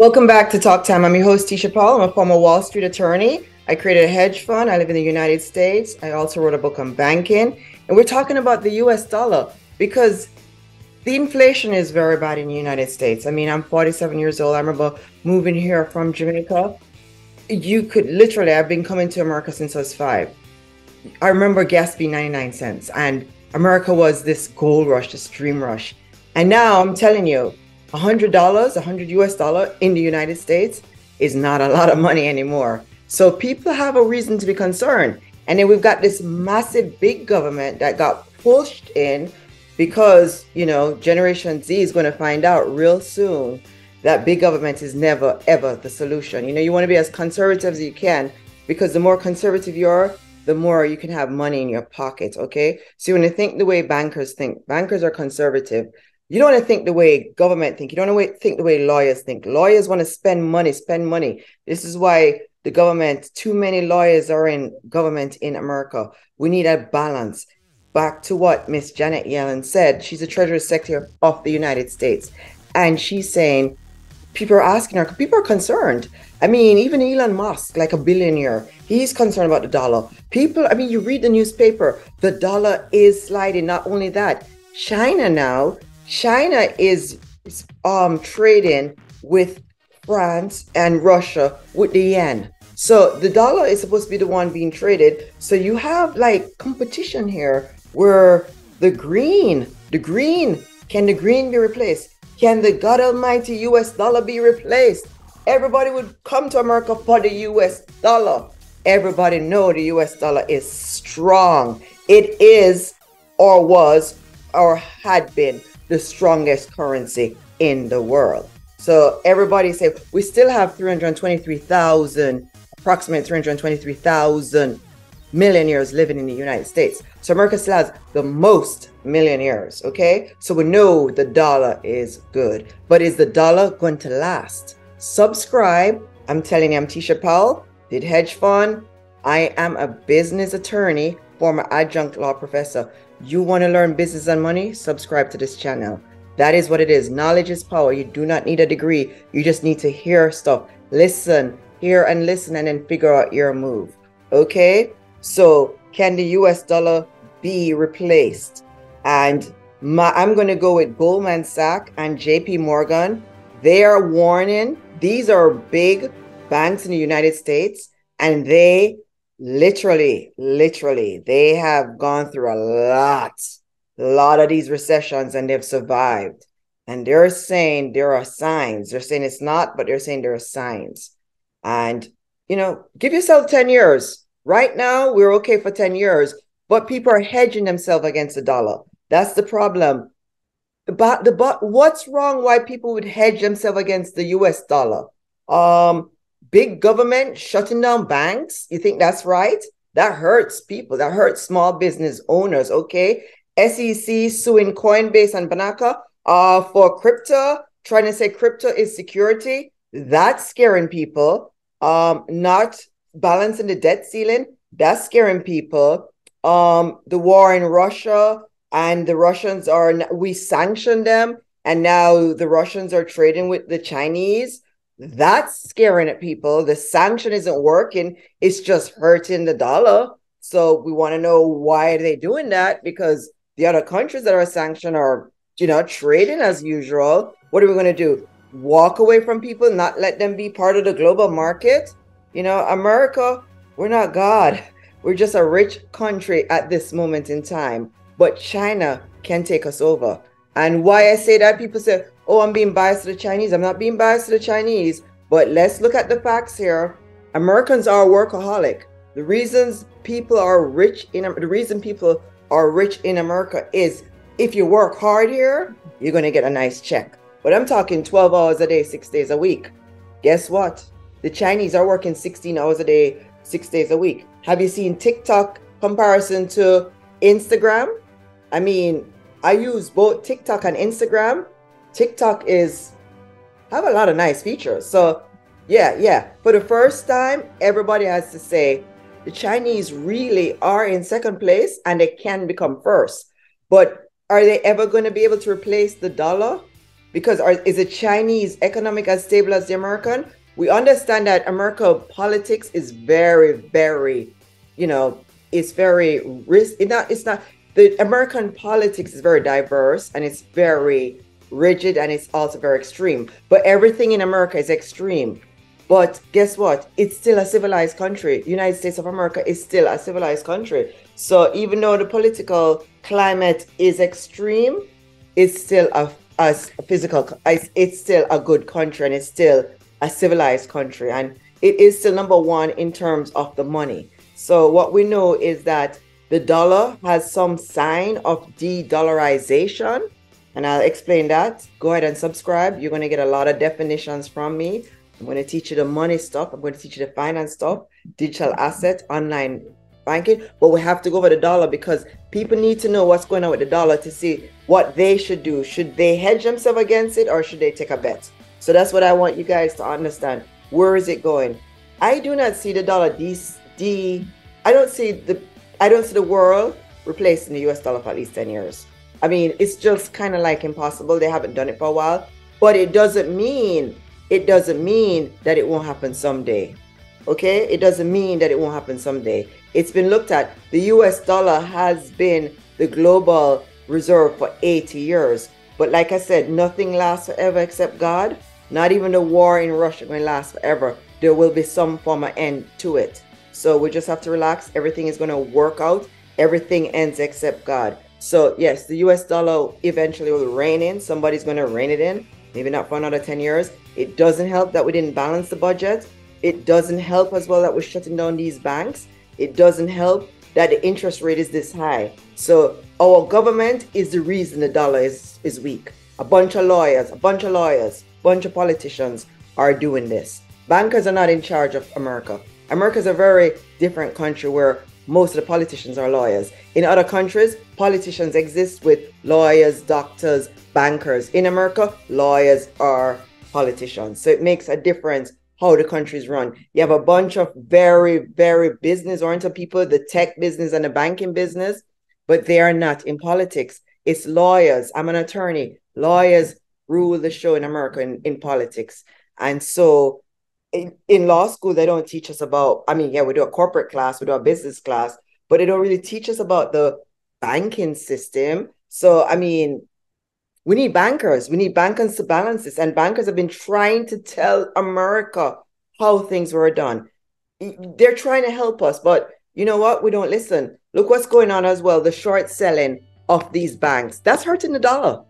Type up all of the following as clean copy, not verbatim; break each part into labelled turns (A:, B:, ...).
A: Welcome back to Talk Time. I'm your host, Tisha Paul. I'm a former Wall Street attorney. I created a hedge fund. I live in the United States. I also wrote a book on banking. And we're talking about the US dollar because the inflation is very bad in the United States. I mean, I'm 47 years old. I remember moving here from Jamaica. You could literally, I've been coming to America since I was 5. I remember gas being 99 cents, and America was this gold rush, this dream rush. And now I'm telling you, $100, 100 US dollar in the United States is not a lot of money anymore. So people have a reason to be concerned. And then we've got this massive big government that got pushed in because, Generation Z is going to find out real soon that big government is never, ever the solution. You want to be as conservative as you can, because the more conservative you are, the more you can have money in your pocket, okay? So you want to think the way bankers think. Bankers are conservative. You don't want to think the way government think. You don't want to think the way lawyers think. Lawyers want to spend money, spend money. This is why the government, too many lawyers are in government in America. We need a balance. Back to what Miss Janet Yellen said. She's the Treasury Secretary of the United States. And she's saying, people are asking her, people are concerned. I mean, even Elon Musk, like a billionaire, he's concerned about the dollar. People, I mean, you read the newspaper, the dollar is sliding. Not only that, China is trading with France and Russia with the yen. So the dollar is supposed to be the one being traded. So you have like competition here where can the green be replaced? Can the God Almighty US dollar be replaced? Everybody would come to America for the US dollar. Everybody know the US dollar is strong. It is, or was, or had been the strongest currency in the world. So everybody say we still have approximately 323,000 millionaires living in the United States. So America still has the most millionaires, okay? So we know the dollar is good. But is the dollar going to last? Subscribe. I'm telling you, I'm Tisha Powell, did hedge fund. I am a business attorney, former adjunct law professor. You want to learn business and money? Subscribe to this channel. That is what it is. Knowledge is power. You do not need a degree. You just need to hear stuff. Listen, hear and listen, and then figure out your move. Okay? So can the US dollar be replaced? And I'm going to go with Goldman Sachs and JP Morgan. They are warning. These are big banks in the United States, and they literally, they have gone through a lot of these recessions, and they've survived. And they're saying there are signs. They're saying it's not, but they're saying there are signs. And, give yourself 10 years. Right now, we're okay for 10 years, but people are hedging themselves against the dollar. That's the problem. But what's wrong? Why people would hedge themselves against the US dollar? Big government shutting down banks. You think that's right? That hurts people. That hurts small business owners. Okay. SEC suing Coinbase and Banaka for crypto, trying to say crypto is security. That's scaring people. Not balancing the debt ceiling. That's scaring people. The war in Russia, and the Russians we sanctioned them, and now the Russians are trading with the Chinese. That's scaring at people. The sanction isn't working. It's just hurting the dollar. So we want to know, why are they doing that? Because the other countries that are sanctioned are, trading as usual. What are we going to do? Walk away from people, not let them be part of the global market? America, we're not God. We're just a rich country at this moment in time. But China can take us over. And why I say that, people say, oh, I'm being biased to the Chinese. I'm not being biased to the Chinese. But let's look at the facts here. Americans are workaholic. The reason people are rich in America is if you work hard here, you're going to get a nice check. But I'm talking 12 hours a day, 6 days a week. Guess what? The Chinese are working 16 hours a day, 6 days a week. Have you seen TikTok comparison to Instagram? I mean, I use both TikTok and Instagram. TikTok have a lot of nice features. So yeah. For the first time, everybody has to say the Chinese really are in second place and they can become first. But are they ever going to be able to replace the dollar? because is the Chinese economic as stable as the American? We understand that America politics is very, very, you know, it's very risk. It's not the American politics is very diverse and it's very rigid and it's also very extreme. But everything in America is extreme. But guess what? It's still a civilized country. United States of America is still a civilized country. So even though the political climate is extreme, it's still a physical, it's still a good country and it's still a civilized country. And it is still number one in terms of the money. So what we know is that the dollar has some sign of de-dollarization. And I'll explain that. Go ahead and subscribe. You're going to get a lot of definitions from me. I'm going to teach you the money stuff. I'm going to teach you the finance stuff, digital asset, online banking. But we have to go over the dollar because people need to know what's going on with the dollar to see what they should do. Should they hedge themselves against it or should they take a bet? So that's what I want you guys to understand. Where is it going? I do not see the dollar I don't see the world replacing the US dollar for at least 10 years. I mean, it's just kind of like impossible. They haven't done it for a while, but it doesn't mean that it won't happen someday. Okay? It doesn't mean that it won't happen someday. It's been looked at. The US dollar has been the global reserve for 80 years. But like I said, nothing lasts forever except God. Not even the war in Russia will last forever. There will be some form of end to it. So we just have to relax. Everything is going to work out. Everything ends except God. So yes, the US dollar eventually will rein in. Somebody's going to rein it in. Maybe not for another 10 years. It doesn't help that we didn't balance the budget. It doesn't help as well that we're shutting down these banks. It doesn't help that the interest rate is this high. So our government is the reason the dollar is weak. A bunch of lawyers, bunch of politicians are doing this. Bankers are not in charge of America. America's a very different country where most of the politicians are lawyers. In other countries, politicians exist with lawyers, doctors, bankers. In America, lawyers are politicians. So it makes a difference how the country is run. You have a bunch of very, very business-oriented people, the tech business and the banking business, but they are not in politics. It's lawyers. I'm an attorney. Lawyers rule the show in America in politics. And so in law school, they don't teach us about, I mean, yeah, we do a corporate class, we do a business class, but they don't really teach us about the banking system. So, I mean, we need bankers. We need bankers to balance this. And bankers have been trying to tell America how things were done. They're trying to help us, but you know what? We don't listen. Look what's going on as well. The short selling of these banks. That's hurting the dollar.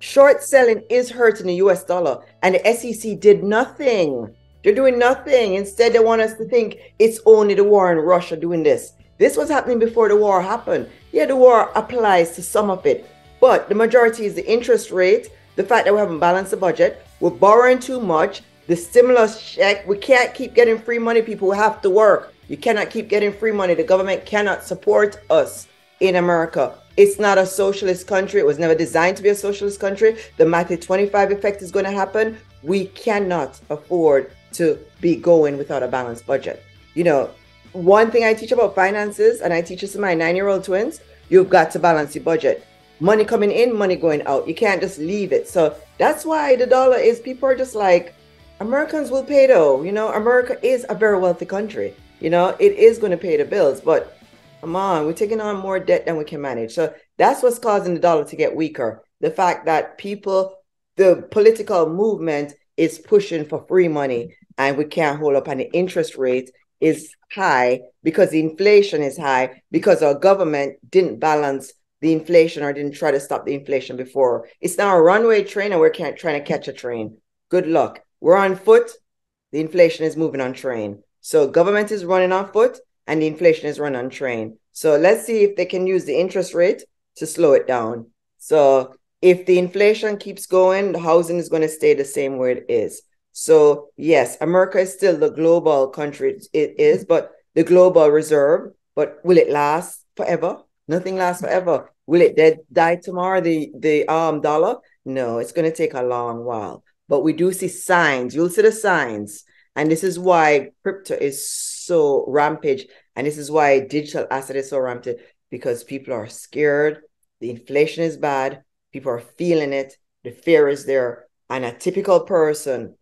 A: Short selling is hurting the US dollar. And the SEC did nothing. They're doing nothing. Instead, they want us to think it's only the war in Russia doing this. This was happening before the war happened. Yeah, the war applies to some of it. But the majority is the interest rate, the fact that we haven't balanced the budget, we're borrowing too much, the stimulus check, we can't keep getting free money, people have to work. You cannot keep getting free money. The government cannot support us in America. It's not a socialist country. It was never designed to be a socialist country. The Matthew 25 effect is going to happen. We cannot afford to be going without a balanced budget. You know, one thing I teach about finances, and I teach this to my 9-year-old twins, you've got to balance your budget. Money coming in, money going out. You can't just leave it. So that's why the dollar is, people are just like, Americans will pay though. You know, America is a very wealthy country. You know, it is going to pay the bills, but come on, we're taking on more debt than we can manage. So that's what's causing the dollar to get weaker. The fact that people, the political movement is pushing for free money and we can't hold up, and the interest rate is high because the inflation is high because our government didn't balance the inflation or didn't try to stop the inflation before. It's now a runway train and we're trying to catch a train. Good luck. We're on foot. The inflation is moving on train. So government is running on foot and the inflation is running on train. So let's see if they can use the interest rate to slow it down. So if the inflation keeps going, the housing is going to stay the same way it is. So yes, America is still the global country it is, but the global reserve. But will it last forever? Nothing lasts forever. Will it die tomorrow, the dollar? No, it's going to take a long while. But we do see signs. You'll see the signs. And this is why crypto is so rampage. And this is why digital asset is so rampant, because people are scared. The inflation is bad. People are feeling it. The fear is there. And a typical person,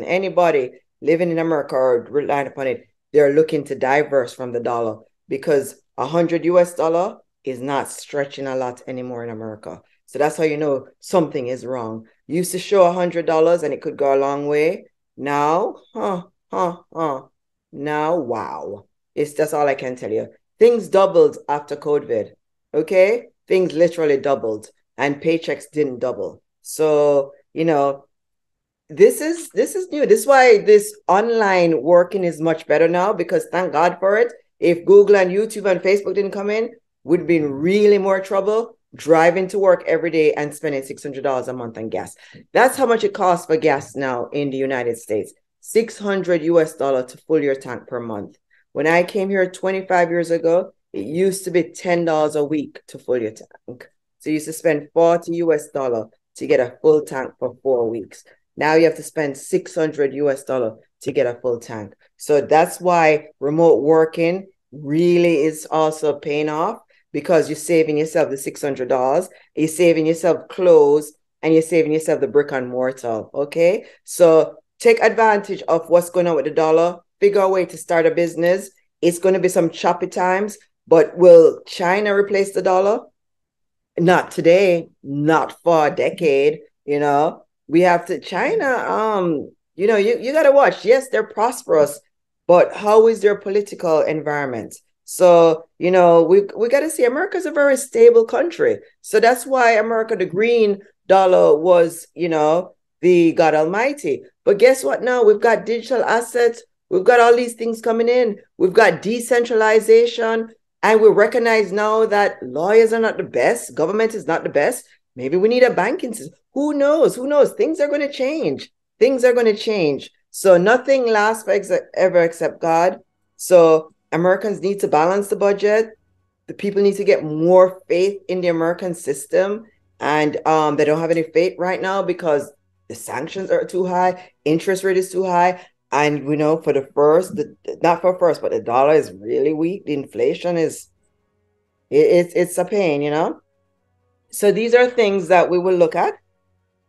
A: anybody living in America or relying upon it, they're looking to diverse from the dollar because 100 US dollar is not stretching a lot anymore in America. So that's how you know something is wrong. Used to show $100 and it could go a long way. Now, now, wow. That's all I can tell you. Things doubled after COVID. Okay? Things literally doubled and paychecks didn't double. So, this is new. This is why this online working is much better now because thank God for it. If Google and YouTube and Facebook didn't come in, we'd be in really more trouble driving to work every day and spending $600 a month on gas. That's how much it costs for gas now in the United States. 600 US dollar to fill your tank per month. When I came here 25 years ago, it used to be $10 a week to fill your tank. So you used to spend 40 US dollar to get a full tank for 4 weeks. Now you have to spend 600 US dollar to get a full tank. So that's why remote working really is also paying off because you're saving yourself the $600, you're saving yourself clothes, and you're saving yourself the brick and mortar. Okay, so take advantage of what's going on with the dollar. Figure a way to start a business. It's going to be some choppy times, but will China replace the dollar? Not today, not for a decade. We have to China. You got to watch. Yes, they're prosperous, but how is their political environment? So, we got to see America's a very stable country. So that's why America, the green dollar was, the God Almighty. But guess what now? We've got digital assets. We've got all these things coming in. We've got decentralization. And we recognize now that lawyers are not the best. Government is not the best. Maybe we need a banking system. Who knows? Who knows? Things are going to change. Things are going to change. So nothing lasts ever except God. So Americans need to balance the budget. The people need to get more faith in the American system. And they don't have any faith right now because the sanctions are too high. Interest rate is too high. And we know for not for first, but the dollar is really weak. The inflation it's a pain. So these are things that we will look at.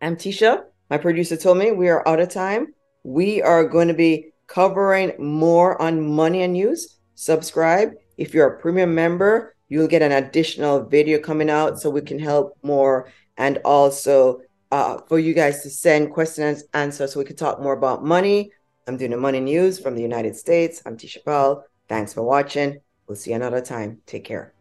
A: I'm Tisha. My producer told me we are out of time. We are going to be covering more on money and news. Subscribe. If you're a premium member, you'll get an additional video coming out so we can help more. And also for you guys to send questions and answers so we can talk more about money. I'm doing the money news from the United States. I'm Tisha Paul. Thanks for watching. We'll see you another time. Take care.